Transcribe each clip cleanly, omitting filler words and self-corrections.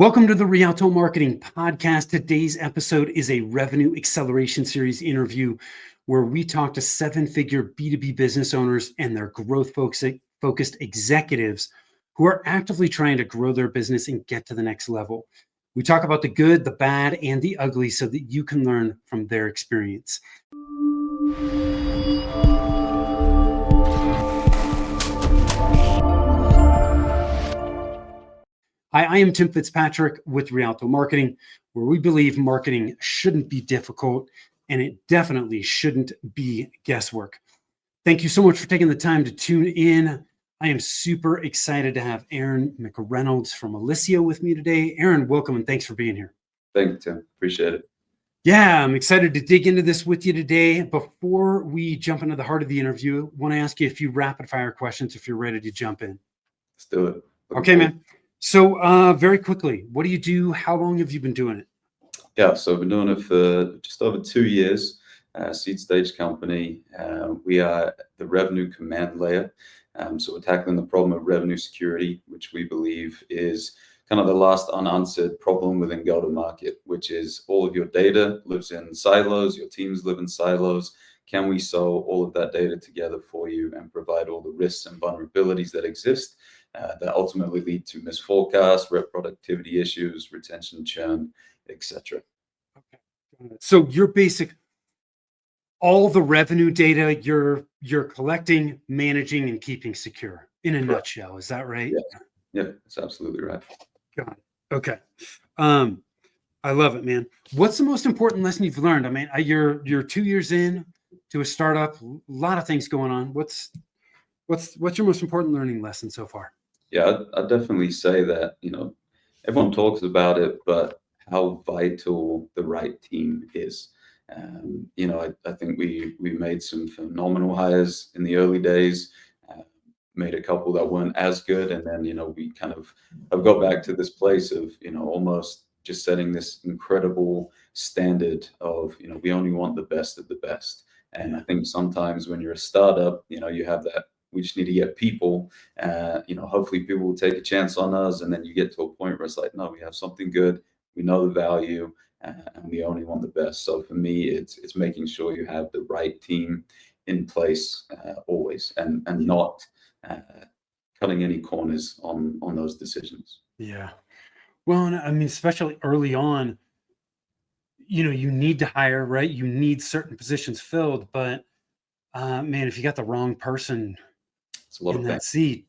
Welcome to the Rialto Marketing Podcast. Today's episode is a revenue acceleration series interview where we talk to seven-figure B2B business owners and their growth-focused executives who are actively trying to grow their business and get to the next level. We talk about the good, the bad, and the ugly so that you can learn from their experience. Hi, I am Tim Fitzpatrick with Rialto Marketing, where we believe marketing shouldn't be difficult and it definitely shouldn't be guesswork. Thank you so much for taking the time to tune in. I am super excited to have Aaron McReynolds from Alicio with me today. Aaron, welcome and thanks for being here. Thank you, Tim. Appreciate it. Yeah, I'm excited to dig into this with you today. Before we jump into the heart of the interview, I want to ask you a few rapid fire questions if you're ready to jump in. Let's do it. Okay, man. So very quickly, what do you do? How long have you been doing it? Yeah, so I've been doing it for just over 2 years. Seed stage company. We are the revenue command layer. So we're tackling the problem of revenue security, which we believe is kind of the last unanswered problem within go-to-market, which is all of your data lives in silos, your teams live in silos. Can we sew all of that data together for you and provide all the risks and vulnerabilities that exist that ultimately lead to misforecasts, rep productivity issues, retention, churn, etc. Okay. So you're all the revenue data you're collecting, managing, and keeping secure in a nutshell. Is that right? Yeah, that's absolutely right. Got it. Okay. I love it, man. What's the most important lesson you've learned? I mean, you're 2 years in to a startup, a lot of things going on. What's your most important learning lesson so far? Yeah, I'd definitely say that, everyone talks about it, but how vital the right team is. I think we made some phenomenal hires in the early days, made a couple that weren't as good, and then, we kind of have got back to this place of, almost just setting this incredible standard of, we only want the best of the best. And I think sometimes when you're a startup, you have that, we just need to get people, hopefully people will take a chance on us. And then you get to a point where it's like, no, we have something good. We know the value and we only want the best. So for me, it's making sure you have the right team in place always and not cutting any corners on those decisions. Yeah. Well, and I mean, especially early on, you need to hire, right? You need certain positions filled, but man, if you got the wrong person It's a lot in of that seat,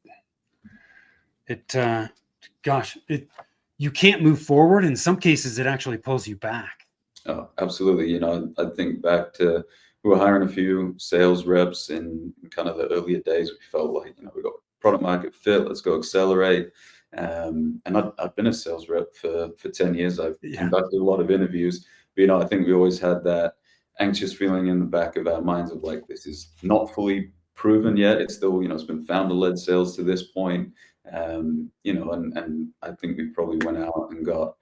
you can't move forward. In some cases, it actually pulls you back. Oh, absolutely. I think back to we were hiring a few sales reps in kind of the earlier days. We felt like, we got product market fit. Let's go accelerate. And I've been a sales rep for 10 years. I've conducted a lot of interviews. But, I think we always had that anxious feeling in the back of our minds of like, this is not fully proven yet. It's still, it's been founder-led sales to this point. And I think we probably went out and got,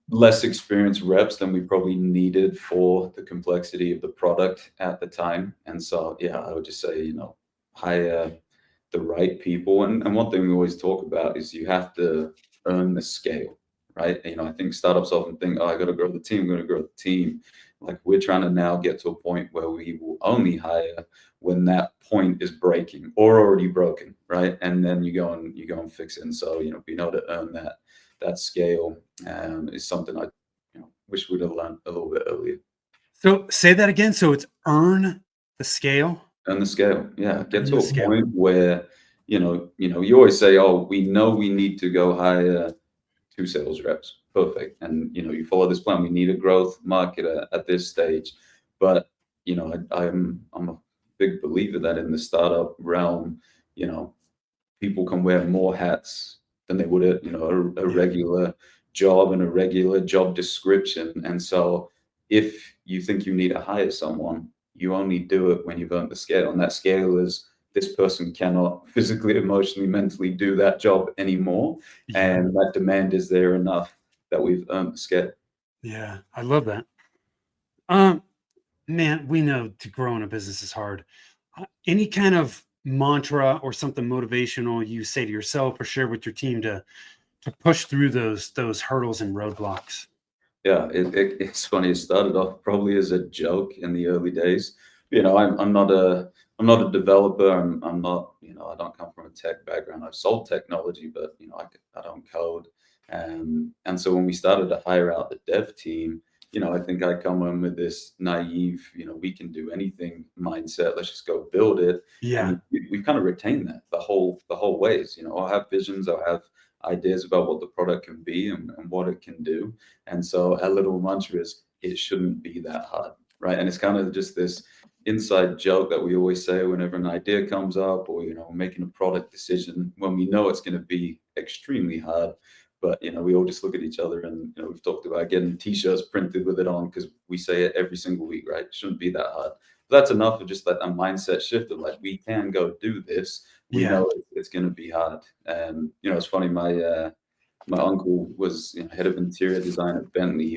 less experienced reps than we probably needed for the complexity of the product at the time. And so, I would just say, hire the right people. And one thing we always talk about is you have to earn the scale, right? I think startups often think, oh, I got to grow the team, I'm going to grow the team. Like we're trying to now get to a point where we will only hire when that point is breaking or already broken, right? And then you go and fix it. And so, being able to earn that scale is something I wish we'd have learned a little bit earlier. So say that again. So it's earn the scale. Earn the scale. Yeah. Get to a point where, you always say, oh, we know we need to go hire 2 sales reps. Perfect. And, you follow this plan. We need a growth marketer at this stage. But, I'm a big believer that in the startup realm, people can wear more hats than they would at, a regular job and a regular job description. And so if you think you need to hire someone, you only do it when you've earned the scale. And that scale is this person cannot physically, emotionally, mentally do that job anymore. And that demand is there enough that we've earned the scale. Yeah, I love that. Man, we know to grow in a business is hard. Any kind of mantra or something motivational you say to yourself or share with your team to to push through those hurdles and roadblocks? Yeah, it's funny. It started off probably as a joke in the early days. I'm not a developer. I'm not, I don't come from a tech background. I've sold technology, but I don't code. And so when we started to hire out the dev team, I think I come in with this naive, we can do anything mindset. Let's just go build it. Yeah. And we've kind of retained that the whole ways. I have visions. I have ideas about what the product can be and what it can do. And so our little mantra is it shouldn't be that hard, right? And it's kind of just this inside joke that we always say whenever an idea comes up or making a product decision when we know it's going to be extremely hard. But we all just look at each other and we've talked about getting t-shirts printed with it on because we say it every single week, right? It shouldn't be that hard. But that's enough of just that a mindset shift of like we can go do this. We Yeah. know it's going to be hard. And it's funny, my uncle was head of interior design at Bentley.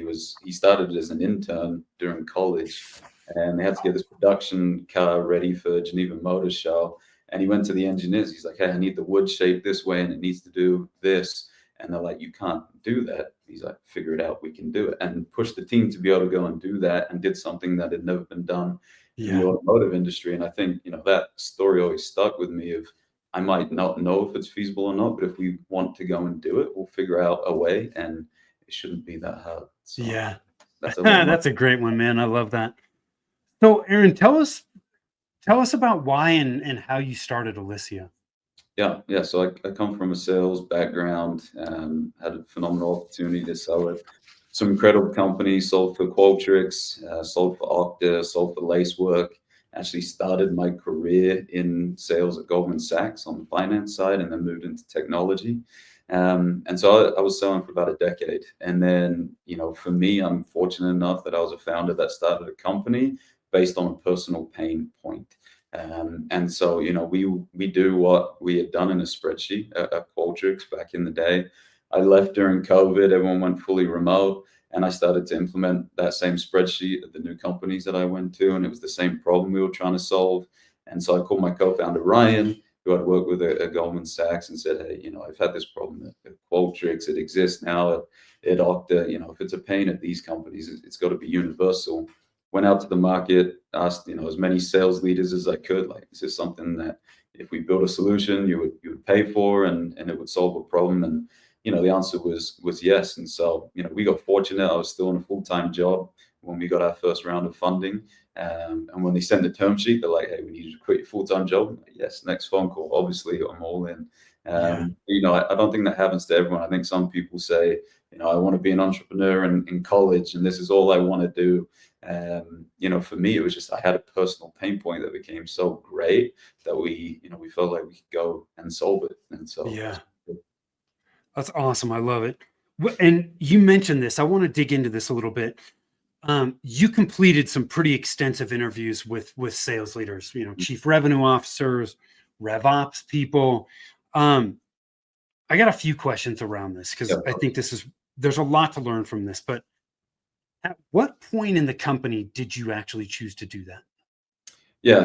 He started as an intern during college, and they had to get this production car ready for Geneva Motor Show. And he went to the engineers. He's like, "Hey, I need the wood shaped this way, and it needs to do this." And they're like, "You can't do that." He's like, "Figure it out. We can do it." And pushed the team to be able to go and do that, and did something that had never been done in the Yeah. automotive industry. And I think that story always stuck with me. Of I might not know if it's feasible or not, but if we want to go and do it, we'll figure out a way, and it shouldn't be that hard. So Yeah. that's a little That's a great one, man. I love that. So, Aaron, tell us about why and how you started Alicia. Yeah, yeah. So I come from a sales background, had a phenomenal opportunity to sell at some incredible companies, sold for Qualtrics, sold for Okta, sold for Lacework. Actually started my career in sales at Goldman Sachs on the finance side and then moved into technology. And so I was selling for about a decade. And then, for me, I'm fortunate enough that I was a founder that started a company based on a personal pain point. And so, we do what we had done in a spreadsheet at Qualtrics back in the day. I left during COVID, everyone went fully remote, and I started to implement that same spreadsheet at the new companies that I went to, and it was the same problem we were trying to solve. And so I called my co-founder Ryan, who I'd worked with at Goldman Sachs, and said, "Hey, I've had this problem at Qualtrics. It exists now at Okta. If it's a pain at these companies, it's got to be universal." Went out to the market, asked as many sales leaders as I could, like, is this something that if we build a solution you would pay for and it would solve a problem? And the answer was yes. And so we got fortunate. I was still in a full-time job when we got our first round of funding. And when they sent the term sheet, they're like, "Hey, we need you to quit your full-time job." I'm like, yes, next phone call. Obviously, I'm all in. Yeah. I don't think that happens to everyone. I think some people say, I want to be an entrepreneur in college, and this is all I want to do. For me, it was just I had a personal pain point that became so great that we felt like we could go and solve it. And so Yeah. That's awesome. I love it. And you mentioned this. I want to dig into this a little bit. You completed some pretty extensive interviews with sales leaders, chief revenue officers, rev ops people. I got a few questions around this because yeah, I think there's a lot to learn from this. But at what point in the company did you actually choose to do that? Yeah,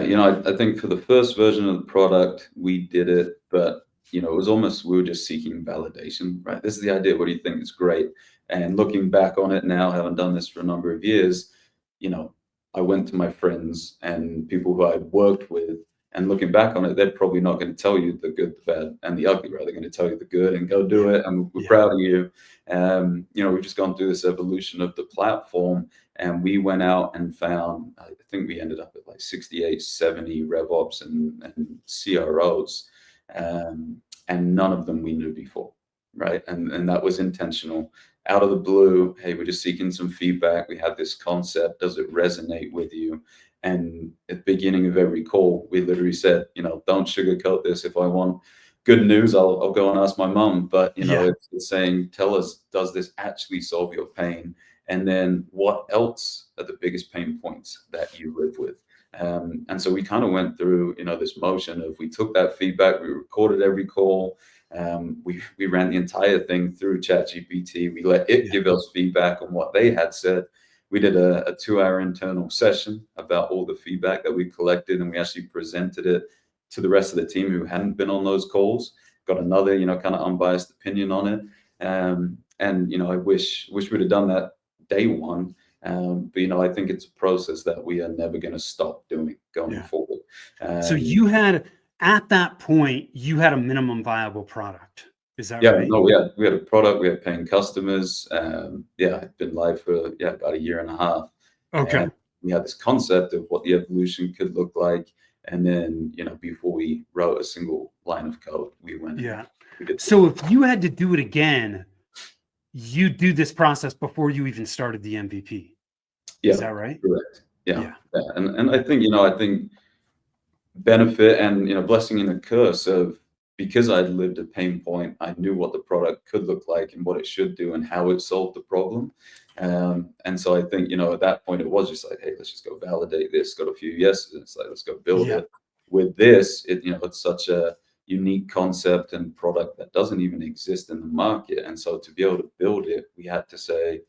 I think for the first version of the product, we did it, but it was almost we were just seeking validation, right? This is the idea. What do you think? It's great. And looking back on it now, having done this for a number of years, you know, I went to my friends and people who I'd worked with, and looking back on it, they're probably not going to tell you the good, the bad, and the ugly, right? They're going to tell you the good and go do it, and we're Yeah. proud of you. We've just gone through this evolution of the platform, and we went out and found, I think we ended up at like 68, 70 RevOps and CROs, and none of them we knew before, right? And that was intentional. Out of the blue, hey, we're just seeking some feedback. We had this concept. Does it resonate with you? And at the beginning of every call, we literally said, don't sugarcoat this. If I want good news, I'll go and ask my mom. But Yeah. it's saying, tell us, does this actually solve your pain? And then what else are the biggest pain points that you live with? And so we kind of went through, this motion of we took that feedback, we recorded every call, we ran the entire thing through ChatGPT. We let it Yeah. give us feedback on what they had said. We did a 2-hour internal session about all the feedback that we collected, and we actually presented it to the rest of the team who hadn't been on those calls. Got another, kind of unbiased opinion on it. And I wish we'd have done that day one. But I think it's a process that we are never going to stop doing going Yeah. forward. So Um, you had, at that point, you had a minimum viable product. Is that Yeah, right? no, we had a product, we had paying customers. Yeah, it'd been live for about a year and a half, Okay. and we had this concept of what the evolution could look like. And then before we wrote a single line of code, we went and Yeah. we did the So if you had to do it again, you do this process before you even started the MVP. Is yeah, that right? correct, yeah, Yeah. yeah. And I think benefit and blessing and a curse of, because I'd lived a pain point, I knew what the product could look like and what it should do and how it solved the problem. And so I think at that point it was just like, hey, let's just go validate this. Got a few yeses, and it's like, let's go build Yeah. it. With this, it's such a unique concept and product that doesn't even exist in the market. And so to be able to build it, we had to say,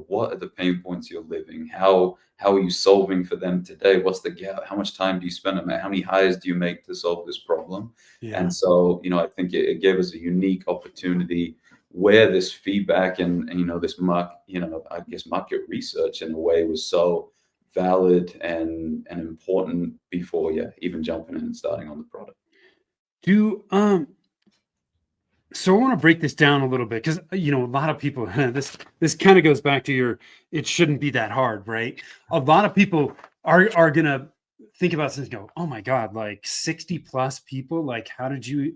what are the pain points you're living? How are you solving for them today? What's the gap? How much time do you spend on that? How many hires do you make to solve this problem? Yeah. And so, I think it gave us a unique opportunity where this feedback and this I guess market research in a way was so valid and important before, even jumping in and starting on the product. Do so I want to break this down a little bit because a lot of people this kind of goes back to your it shouldn't be that hard, right? A lot of people are gonna think about this and go, oh my God, like 60 plus people, like how did you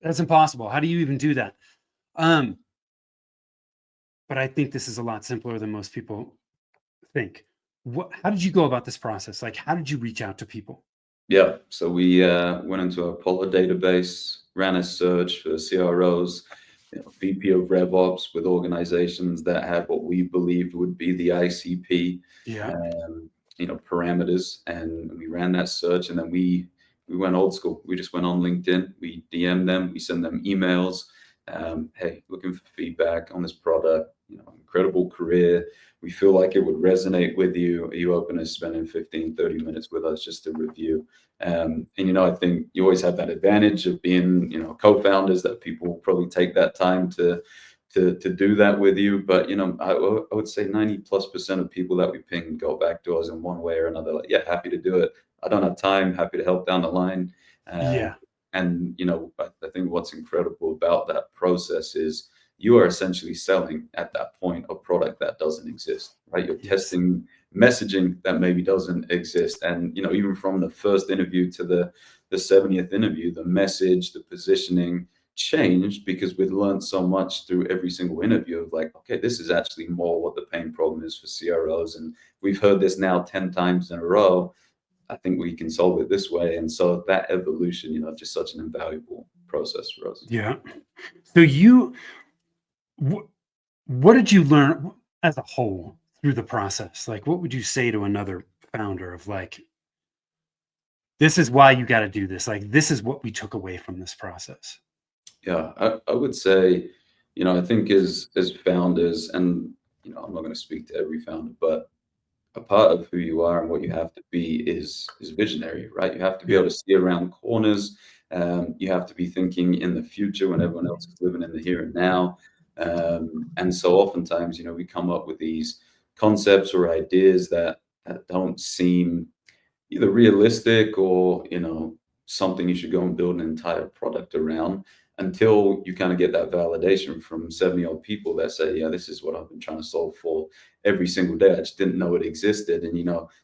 that's impossible. How do you even do that? Um, but I think this is a lot simpler than most people think. How did you go about this process? Like, how did you reach out to people? Yeah, so we went into our Apollo database, ran a search for CROs, VP of RevOps with organizations that had what we believed would be the ICP, Yeah. parameters, and we ran that search, and then we went old school. We just went on LinkedIn, we DM them, we send them emails. Hey, looking for feedback on this product. Incredible career. We feel like it would resonate with you. Are you open to spending 15, 30 minutes with us just to review? And I think you always have that advantage of being, co-founders, that people will probably take that time to do that with you. But I would say 90+% of people that we ping go back to us in one way or another. Like, yeah, happy to do it. I don't have time. Happy to help down the line. Um, Yeah. and I think what's incredible about that process is you are essentially selling at that point a product that doesn't exist, right? You're Yes. testing messaging that maybe doesn't exist. And even from the first interview to the 70th interview, the message, the positioning changed because we'd learned so much through every single interview of like, okay, this is actually more what the pain problem is for CROs. And we've heard this now 10 times in a row. I think we can solve it this way. And so that evolution, just such an invaluable process for us. Yeah. So wh- what did you learn as a whole through the process? Like, what would you say to another founder of like, this is why you got to do this. Like, this is what we took away from this process. Yeah, I would say, I think as founders, and I'm not going to speak to every founder, but a part of who you are and what you have to be is visionary, right? You have to be Yeah. able to see around corners. You have to be thinking in the future when everyone else is living in the here and now. And so oftentimes, we come up with these concepts or ideas that don't seem either realistic or something you should go and build an entire product around, until you kind of get that validation from 70 odd people that say, yeah, this is what I've been trying to solve for every single day. I just didn't know it existed. And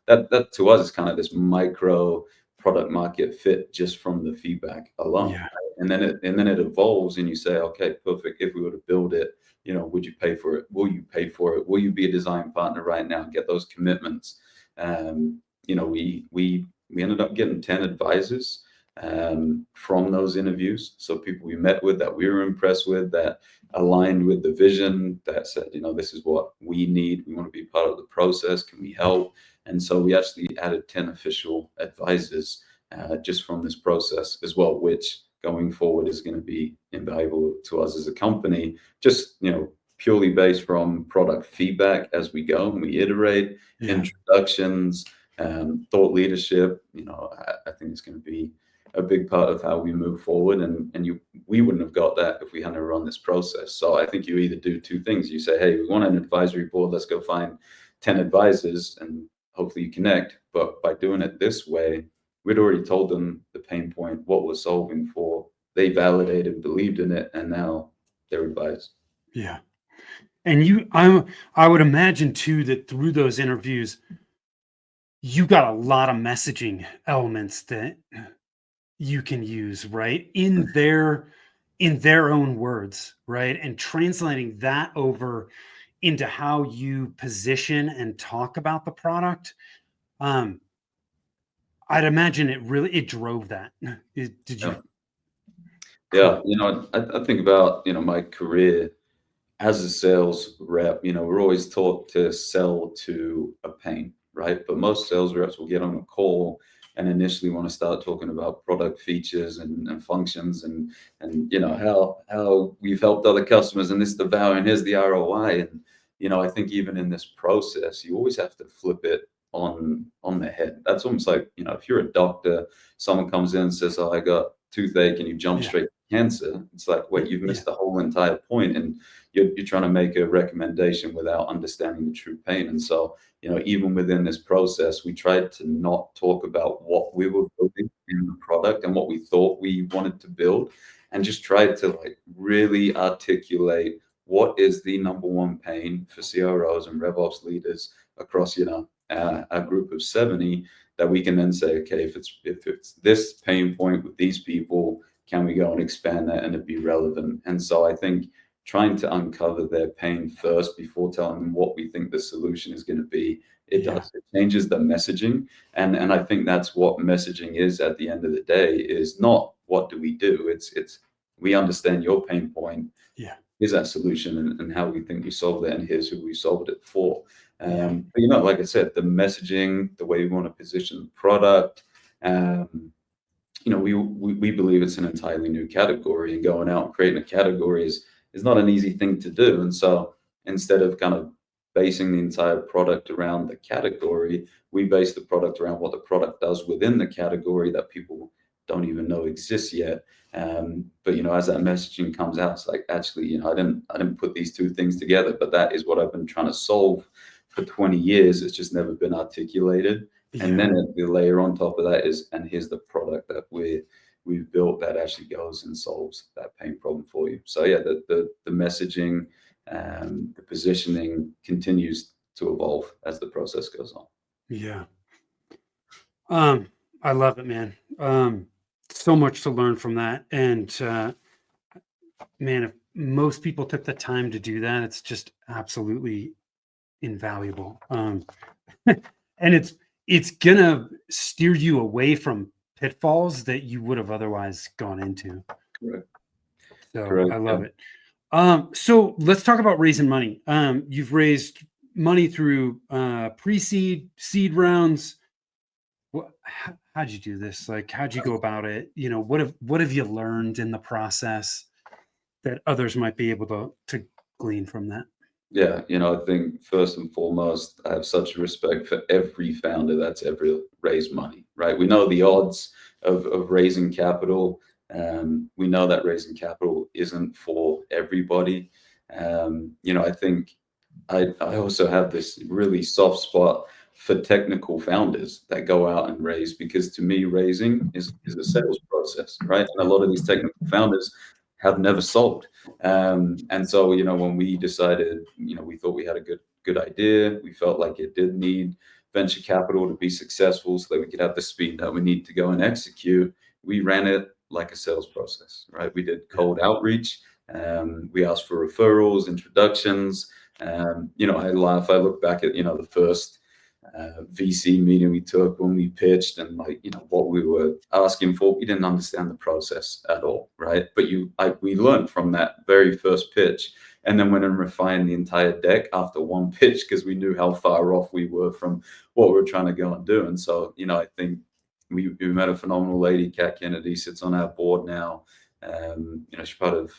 that to us is kind of this micro product market fit just from the feedback alone, Yeah. right? And then it evolves and you say, okay, perfect, if we were to build it, would you pay for it? Will you pay for it? Will you be a design partner right now? Get those commitments. We ended up getting 10 advisors from those interviews. So people we met with that we were impressed with, that aligned with the vision, that said, this is what we need. We want to be part of the process. Can we help? And so we actually added 10 official advisors just from this process as well, which going forward is going to be invaluable to us as a company, just, purely based from product feedback as we go and we iterate, Yeah. introductions, thought leadership. I think it's going to be a big part of how we move forward. And we wouldn't have got that if we hadn't run this process. So I think you either do two things. You say, hey, we want an advisory board. Let's go find 10 advisors and hopefully you connect. But by doing it this way, we'd already told them the pain point, what we're solving for. They validated, believed in it, and now they're advised. Yeah. And I would imagine too that through those interviews, you got a lot of messaging elements that you can use, right? In their own words, right? And translating that over into how you position and talk about the product. Um, I'd imagine it drove that. Did you? Yeah. Cool. Yeah. I think about, my career as a sales rep, we're always taught to sell to a pain, right? But most sales reps will get on a call and initially want to start talking about product features and functions and how we've helped other customers and this is the value and here's the ROI. And I think even in this process, you always have to flip it on the head. That's almost like, if you're a doctor, someone comes in and says, "Oh, I got toothache," and you jump Yeah. straight to cancer. It's like, wait, you've Yeah. missed the whole entire point. And you're trying to make a recommendation without understanding the true pain. And so, even within this process, we tried to not talk about what we were building in the product and what we thought we wanted to build, and just tried to like really articulate what is the number one pain for CROs and RevOps leaders across, a group of 70 that we can then say, okay, if it's this pain point with these people, can we go and expand that and it be relevant? And so I think trying to uncover their pain first before telling them what we think the solution is going to be. It Yeah. does. It changes the messaging. And I think that's what messaging is at the end of the day, is not what do we do? It's we understand your pain point. Yeah. Here's that solution and how we think we solved it, and here's who we solved it for. Yeah. But like I said, the messaging, the way we want to position the product, we believe it's an entirely new category, and going out and creating a category is not an easy thing to do. And so instead of kind of basing the entire product around the category, we base the product around what the product does within the category that people don't even know exists yet. But as that messaging comes out, it's like, actually, I didn't put these two things together, but that is what I've been trying to solve for 20 years. It's just never been articulated. And Yeah. then the layer on top of that is, and here's the product that we've built that actually goes and solves that pain problem for you. So yeah, the messaging and the positioning continues to evolve as the process goes on. Yeah. I love it, man. So much to learn from that. And man, if most people took the time to do that, it's just absolutely invaluable. And it's gonna steer you away from pitfalls that you would have otherwise gone into. Correct. So Correct. I Yeah. love it. So let's talk about raising money. You've raised money through pre-seed, seed rounds. How'd you do this? Like, how'd you go about it? What have you learned in the process that others might be able to glean from that? Yeah, I think first and foremost, I have such respect for every founder that's ever raised money, right? We know the odds of raising capital. We know that raising capital isn't for everybody. I think I also have this really soft spot for technical founders that go out and raise, because to me, raising is a sales process, right? And a lot of these technical founders have never sold. And so, when we decided, we thought we had a good idea. We felt like it did need venture capital to be successful so that we could have the speed that we need to go and execute. We ran it like a sales process, right? We did cold outreach. We asked for referrals, introductions. I laugh. I look back at, the first VC meeting we took when we pitched, and what we were asking for, we didn't understand the process at all, right? But we learned from that very first pitch, and then went and refined the entire deck after one pitch, because we knew how far off we were from what we were trying to go and do. And so, I think we met a phenomenal lady, Kat Kennedy, sits on our board now. She's part of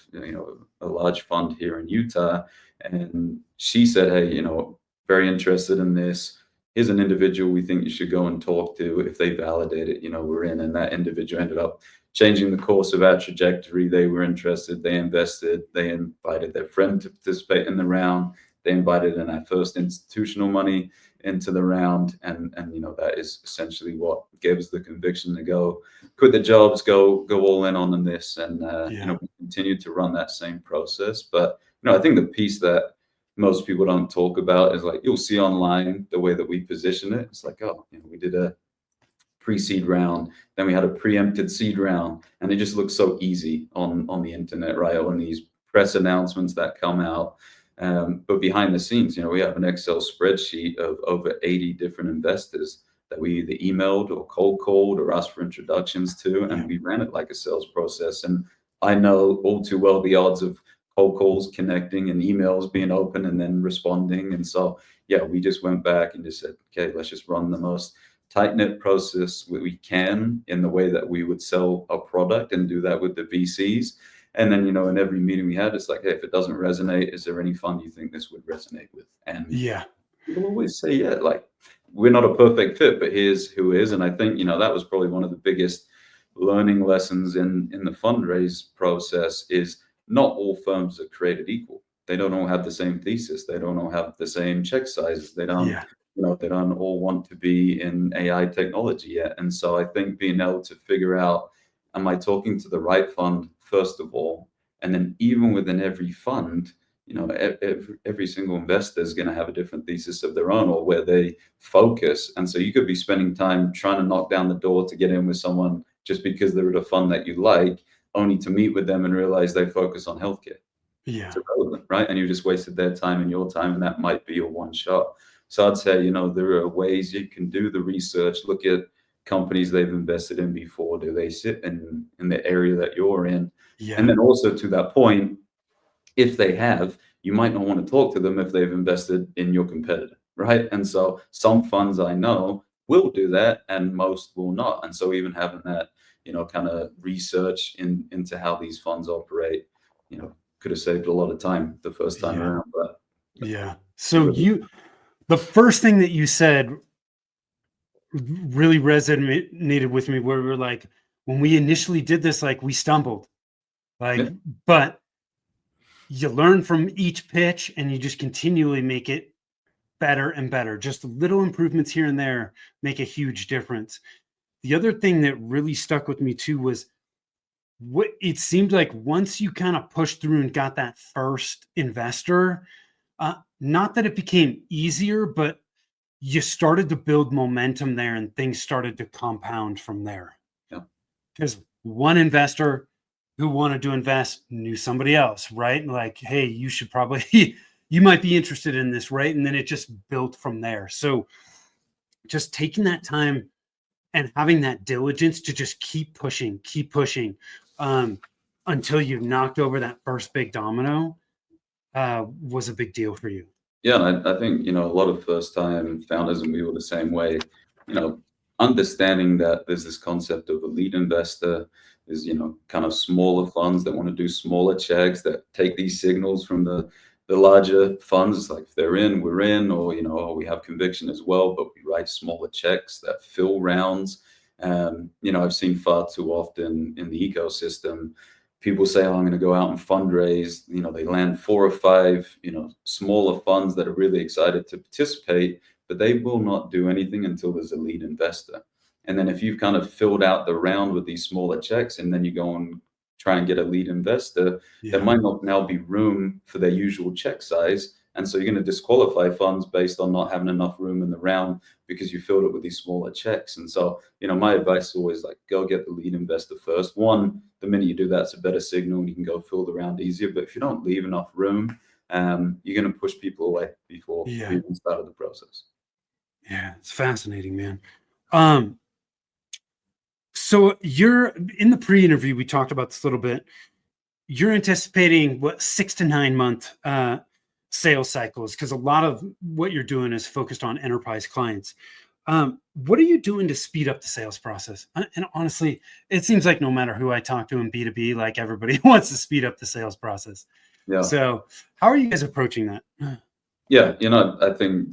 a large fund here in Utah, and she said, "Hey, very interested in this. here's an individual we think you should go and talk to. If they validate it, we're in. And that individual ended up changing the course of our trajectory. They were interested, they invested, they invited their friend to participate in the round. They invited in our first institutional money into the round. And that is essentially what gave us the conviction to go quit the jobs, go all in on this. And, we continued to run that same process. But, I think the piece that most people don't talk about is like, you'll see online the way that we position it. It's like, oh, we did a pre-seed round, then we had a preempted seed round, and it just looks so easy on the internet, right? On these press announcements that come out. But behind the scenes, we have an Excel spreadsheet of over 80 different investors that we either emailed or cold called or asked for introductions to, and we ran it like a sales process. And I know all too well the odds of cold calls connecting and emails being open and then responding. And so, we just went back and just said, okay, let's just run the most tight-knit process we can in the way that we would sell a product, and do that with the VCs. And then, in every meeting we had, it's like, hey, if it doesn't resonate, is there any fund you think this would resonate with? And people always say, yeah, like, we're not a perfect fit, but here's who is. And I think, that was probably one of the biggest learning lessons in the fundraise process is not all firms are created equal. They don't all have the same thesis. They don't all have the same check sizes. They don't, they don't all want to be in AI technology yet. And so I think being able to figure out, am I talking to the right fund, first of all? And then even within every fund, every single investor is going to have a different thesis of their own or where they focus. And so you could be spending time trying to knock down the door to get in with someone just because they're at a fund that you like, only to meet with them and realize they focus on healthcare. It's irrelevant, right? And you just wasted their time and your time, and that might be your one shot. So I'd say, there are ways you can do the research, look at companies they've invested in before. Do they sit in the area that you're in? And then also, to that point, if they have, you might not want to talk to them if they've invested in your competitor, right? And so some funds I know will do that and most will not. And so even having that, kind of research into how these funds operate, could have saved a lot of time the first time around. But so the first thing that you said really resonated with me, where we were like, when we initially did this, like, we stumbled, like, but you learn from each pitch and you just continually make it better and better. Just little improvements here and there make a huge difference. The other thing that really stuck with me too was what it seemed like once you kind of pushed through and got that first investor, not that it became easier, but you started to build momentum there and things started to compound from there. Because one investor who wanted to invest knew somebody else, right? Like, hey, you should probably, you might be interested in this, right? And then it just built from there. So just taking that time and having that diligence to just keep pushing until you knocked over that first big domino was a big deal for you. Yeah, and I think, a lot of first-time founders, and we were the same way, understanding that there's this concept of a lead investor, is, kind of smaller funds that want to do smaller checks that take these signals from the larger funds. It's like, if they're in, we're in, or, we have conviction as well, but we write smaller checks that fill rounds. I've seen far too often in the ecosystem, people say, oh, I'm going to go out and fundraise. They land 4 or 5, smaller funds that are really excited to participate, but they will not do anything until there's a lead investor. And then if you've kind of filled out the round with these smaller checks, and then you go and try and get a lead investor, there might not now be room for their usual check size. And so you're going to disqualify funds based on not having enough room in the round because you filled it with these smaller checks. And so, my advice is always like, go get the lead investor first. One, the minute you do that, it's a better signal and you can go fill the round easier. But if you don't leave enough room, you're going to push people away before you even started the process. Yeah, it's fascinating, man. So you're in the pre-interview, we talked about this a little bit. You're anticipating 6 to 9 month sales cycles, because a lot of what you're doing is focused on enterprise clients. What are you doing to speed up the sales process? And honestly, it seems like no matter who I talk to in B2B, like, everybody wants to speed up the sales process. So how are you guys approaching that? Yeah, I think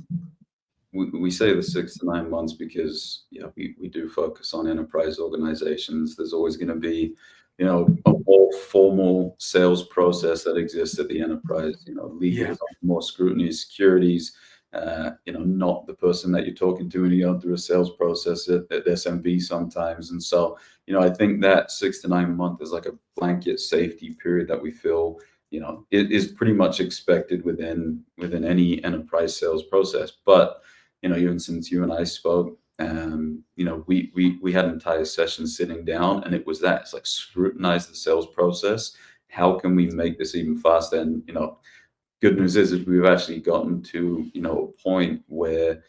we say the 6 to 9 months because we do focus on enterprise organizations. There's always going to be, a more formal sales process that exists at the enterprise. Legal Yeah. is often more scrutiny, securities. Not the person that you're talking to when you go through a sales process at SMB sometimes. And so, I think that 6 to 9 month is like a blanket safety period that we feel it is pretty much expected within any enterprise sales process. But even since you and I spoke, we had an entire session sitting down, and it was that it's like scrutinize the sales process. How can we make this even faster? And good news is we've actually gotten to a point where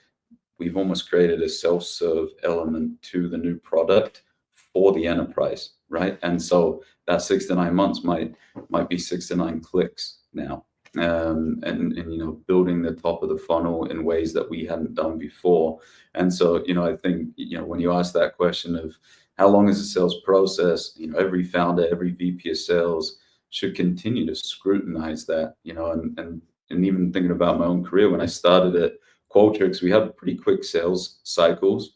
we've almost created a self-serve element to the new product for the enterprise, right? And so that 6 to 9 months might be 6 to 9 clicks now, and building the top of the funnel in ways that we hadn't done before. And so I think when you ask that question of how long is the sales process, every founder, every VP of sales should continue to scrutinize that, and even thinking about my own career when I started at Qualtrics, we had pretty quick sales cycles.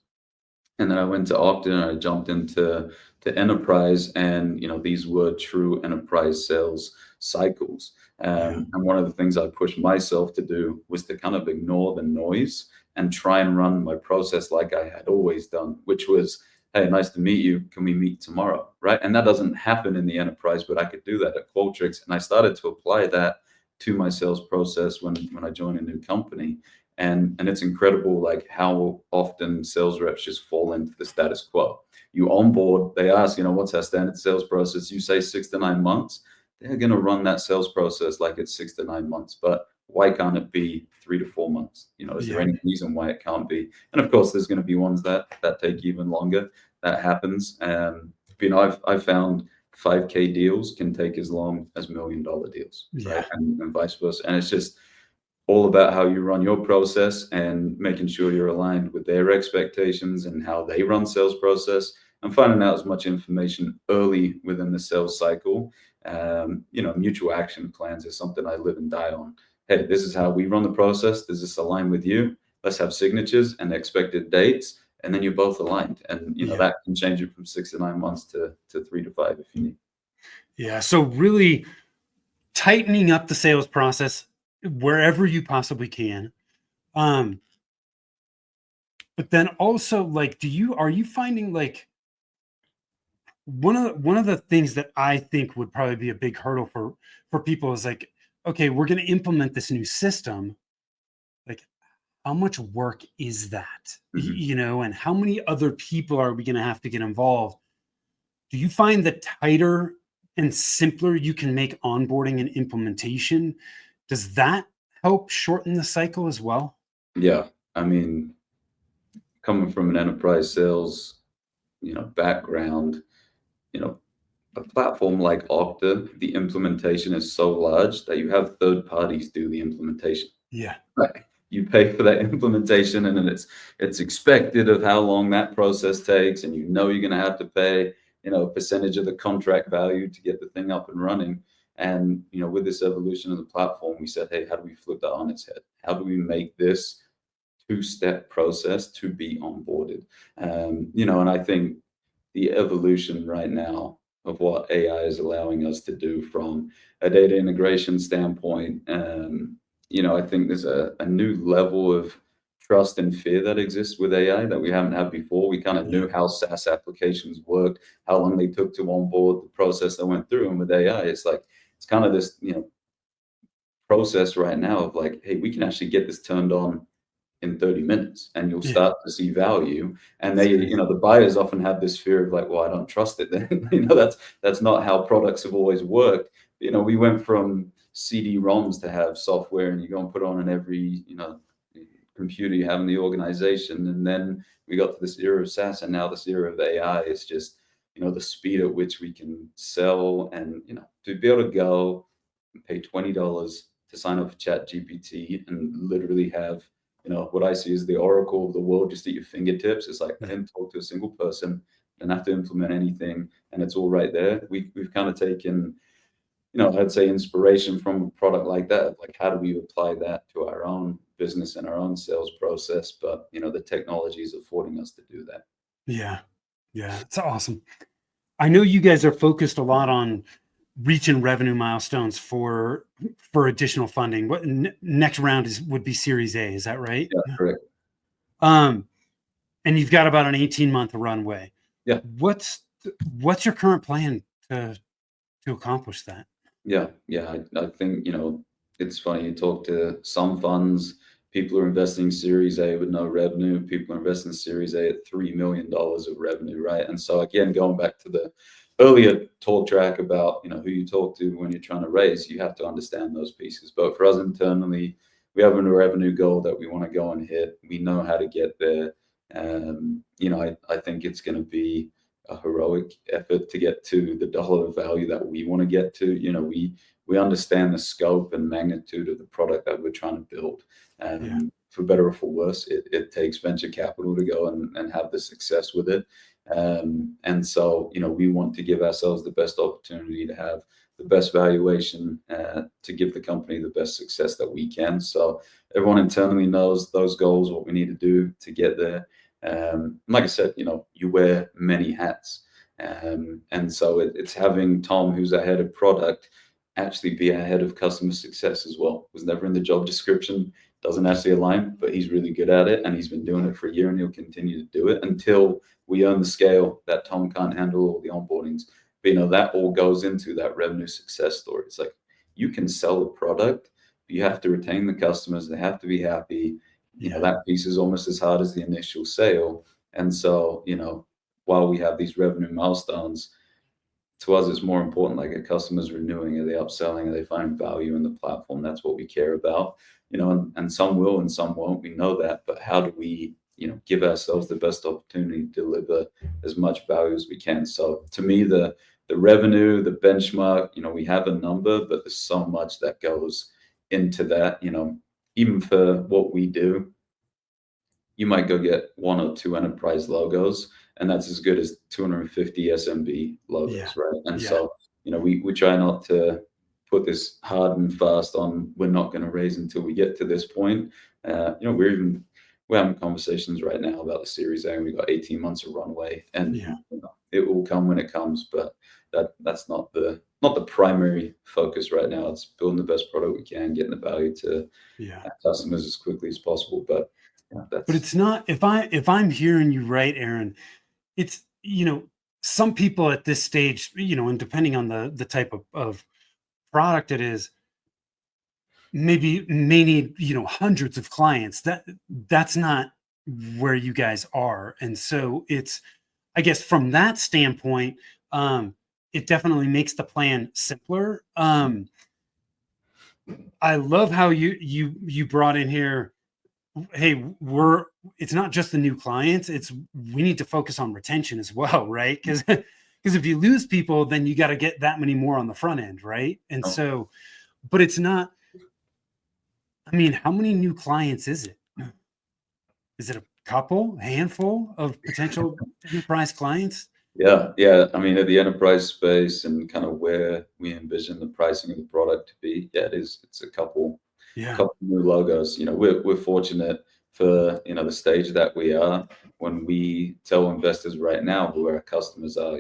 And then I went to Okta and I jumped into enterprise, and these were true enterprise sales cycles. And one of the things I pushed myself to do was to kind of ignore the noise and try and run my process like I had always done, which was, hey, nice to meet you. Can we meet tomorrow? Right. And that doesn't happen in the enterprise, but I could do that at Qualtrics. And I started to apply that to my sales process when I joined a new company. And it's incredible, like how often sales reps just fall into the status quo. You onboard, they ask, what's our standard sales process? You say 6 to 9 months. They're going to run that sales process like it's 6 to 9 months. But why can't it be 3 to 4 months? Is there any reason why it can't be? And of course, there's going to be ones that take even longer. That happens. I've found 5K deals can take as long as $1 million deals, right? And vice versa. And it's just all about how you run your process and making sure you're aligned with their expectations and how they run sales process, and finding out as much information early within the sales cycle. Mutual action plans is something I live and die on. Hey, this is how we run the process. Does this align with you? Let's have signatures and expected dates, and then you're both aligned. And that can change it from 6 to 9 months to 3 to 5 if you need. Yeah. So really tightening up the sales process wherever you possibly can. But then also, like, are you finding, like, one of the things that I think would probably be a big hurdle for people is like, okay, we're going to implement this new system. Like, how much work is that? Mm-hmm. And how many other people are we going to have to get involved? Do you find the tighter and simpler you can make onboarding and implementation, does that help shorten the cycle as well? Yeah. I mean, coming from an enterprise sales, background, a platform like Okta, the implementation is so large that you have third parties do the implementation. Yeah. Right. You pay for that implementation, and then it's expected of how long that process takes, and you're going to have to pay, a percentage of the contract value to get the thing up and running. And with this evolution of the platform, we said, hey, how do we flip that on its head? How do we make this two-step process to be onboarded? And I think the evolution right now of what AI is allowing us to do from a data integration standpoint, I think there's a new level of trust and fear that exists with AI that we haven't had before. We kind of knew how SaaS applications worked, how long they took to onboard, the process that went through. And with AI, it's kind of this, process right now of like, hey, we can actually get this turned on in 30 minutes, and you'll Yeah. start to see value. And That's they, crazy. the buyers often have this fear of like, well, I don't trust it then. That's not how products have always worked. We went from CD-ROMs to have software, and you go and put on in every, computer you have in the organization. And then we got to this era of SaaS, and now this era of AI is just, the speed at which we can sell, and, to be able to go and pay $20 to sign up for Chat GPT and literally have, what I see is the oracle of the world just at your fingertips. It's like I didn't talk to a single person, didn't have to implement anything, and it's all right there. We've kind of taken, I'd say inspiration from a product like that. Like, how do we apply that to our own business and our own sales process, but the technology is affording us to do that. Yeah. Yeah. It's awesome. I know you guys are focused a lot on reaching revenue milestones for additional funding. What next round would be Series A, is that right? Yeah, correct. Um, and you've got about an 18-month runway. Yeah. What's your current plan to accomplish that? Yeah. I think, it's funny. You talk to some funds, people are investing Series A with no revenue. People are investing Series A at $3 million of revenue, right? And so, again, going back to the earlier talk track about, who you talk to when you're trying to raise, you have to understand those pieces. But for us internally, we have a revenue goal that we want to go and hit. We know how to get there. I think it's going to be a heroic effort to get to the dollar value that we want to get to. We understand the scope and magnitude of the product that we're trying to build. Yeah. For better or for worse, it takes venture capital to go and have the success with it. And so, we want to give ourselves the best opportunity to have the best valuation, to give the company the best success that we can. So everyone internally knows those goals, what we need to do to get there. Like I said, you wear many hats. And so it's having Tom, who's our head of product, actually be our head of customer success as well. It was never in the job description, doesn't actually align, but he's really good at it. And he's been doing it for a year, and he'll continue to do it until we earn the scale that Tom can't handle all the onboardings. But, that all goes into that revenue success story. It's like, you can sell the product, but you have to retain the customers. They have to be happy. That piece is almost as hard as the initial sale. And so, while we have these revenue milestones, to us, it's more important, like, a customer's renewing, are they upselling, are they finding value in the platform? That's what we care about, and some will and some won't. We know that, but how do we, give ourselves the best opportunity to deliver as much value as we can? So to me, the revenue, the benchmark, we have a number, but there's so much that goes into that. Even for what we do, you might go get one or two enterprise logos, and that's as good as 250 SMB logos, Yeah. right? And Yeah. so, we try not to put this hard and fast on, we're not going to raise until we get to this point. We're having conversations right now about the Series A, and we've got 18 months of runway, and it will come when it comes. But that's not the primary focus right now. It's building the best product we can, getting the value to our customers as quickly as possible. But But it's not, if I'm hearing you right, Aaron, it's, some people at this stage, and depending on the type of product it is, may need, hundreds of clients. That's not where you guys are. And so it's, I guess from that standpoint, it definitely makes the plan simpler. I love how you brought in here, hey, it's not just the new clients, it's, we need to focus on retention as well, right? Because if you lose people, then you got to get that many more on the front end, right? And so, but it's not, I mean, how many new clients is it? Is it a couple, handful of potential enterprise clients? Yeah. I mean, at the enterprise space and kind of where we envision the pricing of the product to be, it is. It's a couple new logos. We're fortunate for the stage that we are. When we tell investors right now who our customers are,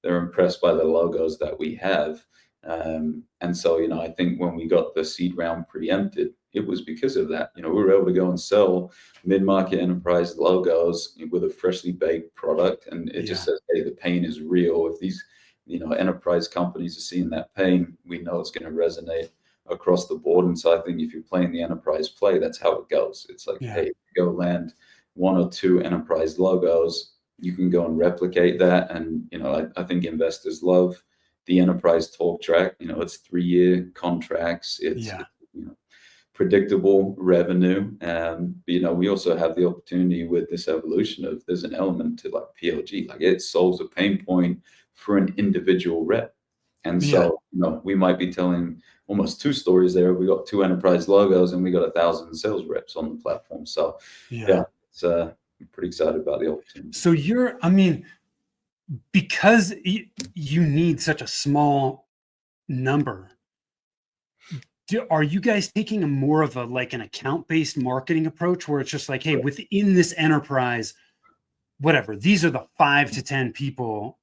they're impressed by the logos that we have. And so, I think when we got the seed round preempted, it was because of that. We were able to go and sell mid-market enterprise logos with a freshly baked product, and it just says, hey, the pain is real. If these, enterprise companies are seeing that pain, we know it's going to resonate across the board. And so I think if you're playing the enterprise play, that's how it goes. It's like, hey, go land one or two enterprise logos, you can go and replicate that. And, I think investors love the enterprise talk track. It's 3-year contracts. It's predictable revenue. But, we also have the opportunity with this evolution of, there's an element to like PLG, like it solves a pain point for an individual rep. And so, we might be telling almost two stories there. We got 2 enterprise logos and we got 1,000 sales reps on the platform. So it's I'm pretty excited about the opportunity. So because you need such a small number, Are you guys taking a more of a like an account-based marketing approach where it's just like, hey, within this enterprise, whatever, these are the 5 to 10 people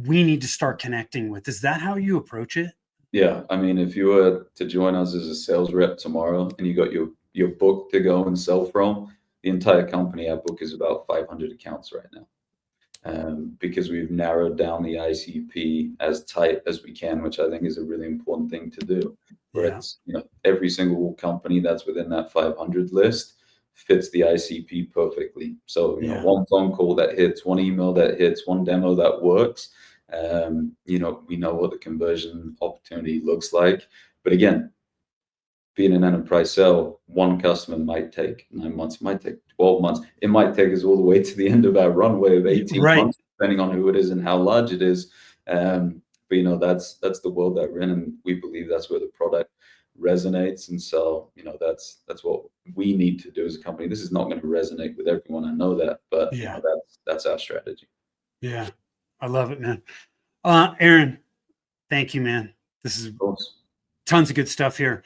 we need to start connecting with? Is that how you approach it? Yeah, I mean, if you were to join us as a sales rep tomorrow and you got your book to go and sell from, the entire company, our book is about 500 accounts right now. Because we've narrowed down the ICP as tight as we can, which I think is a really important thing to do. Where Yeah, it's, every single company that's within that 500 list fits the ICP perfectly. So, yeah, one phone call that hits, one email that hits, one demo that works, we know what the conversion opportunity looks like. But again, being an enterprise sale, one customer might take 9 months, might take 12 months. It might take us all the way to the end of our runway of 18 right. months, depending on who it is and how large it is. But that's the world that we're in, and we believe that's where the product resonates. And so, that's what we need to do as a company. This is not going to resonate with everyone. I know that, but Yeah, that's our strategy. yeah. I love it, man. Aaron, thank you, man. This is Of course. tons of good stuff here.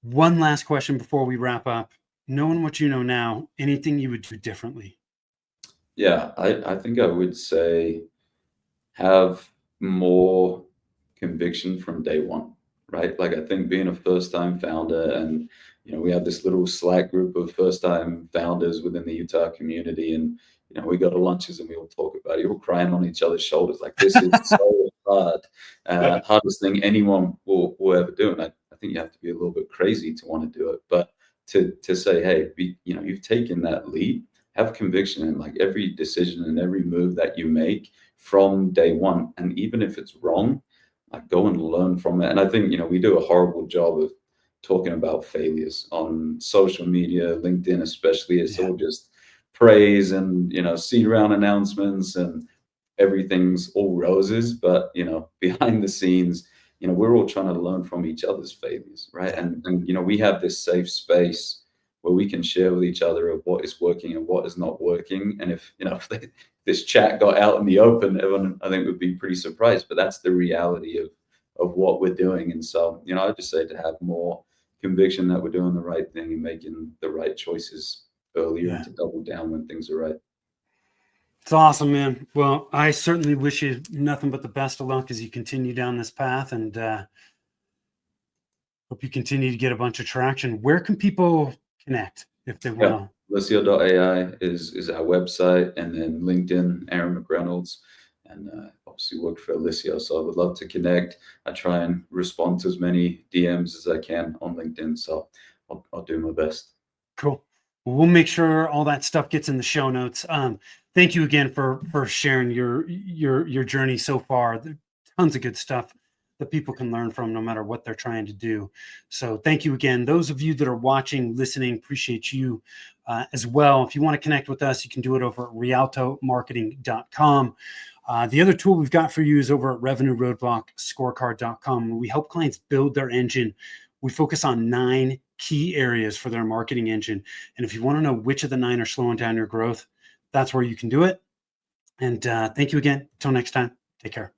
One last question before we wrap up. Knowing what you know now, anything you would do differently? Yeah, I think I would say have more conviction from day one, right? Like I think being a first time founder, and we have this little Slack group of first time founders within the Utah community, and we go to lunches and we all talk about it. We're all crying on each other's shoulders, like this is so hard, hardest thing anyone will ever do. And I think you have to be a little bit crazy to want to do it, but to say, hey, you've taken that lead, have conviction in like every decision and every move that you make from day one. And even if it's wrong, like go and learn from it. And I think, we do a horrible job of talking about failures on social media, LinkedIn especially. It's Yeah, all just praise and, seed round announcements and everything's all roses. But, behind the scenes, we're all trying to learn from each other's failures, right? yeah, And we have this safe space where we can share with each other of what is working and what is not working. And if, if this chat got out in the open, everyone I think would be pretty surprised. But that's the reality of what we're doing. And so, I just say to have more conviction that we're doing the right thing and making the right choices earlier and yeah. to double down when things are right. It's awesome, man. Well, I certainly wish you nothing but the best of luck as you continue down this path, and hope you continue to get a bunch of traction. Where can people connect if they want Yeah. to? Licio.ai is our website, and then LinkedIn, Aaron McReynolds, and obviously work for Licio. So I would love to connect. I try and respond to as many DMs as I can on LinkedIn. So I'll do my best. Cool. Well, we'll make sure all that stuff gets in the show notes. Thank you again for sharing your journey so far. There's tons of good stuff that people can learn from, no matter what they're trying to do. So thank you again. Those of you that are watching, listening, appreciate you as well. If you want to connect with us, you can do it over at rialtomarketing.com. The other tool we've got for you is over at revenue-roadblock-scorecard.com. We help clients build their engine. We focus on 9 key areas for their marketing engine. And if you want to know which of the 9 are slowing down your growth, that's where you can do it. And thank you again. Until next time, take care.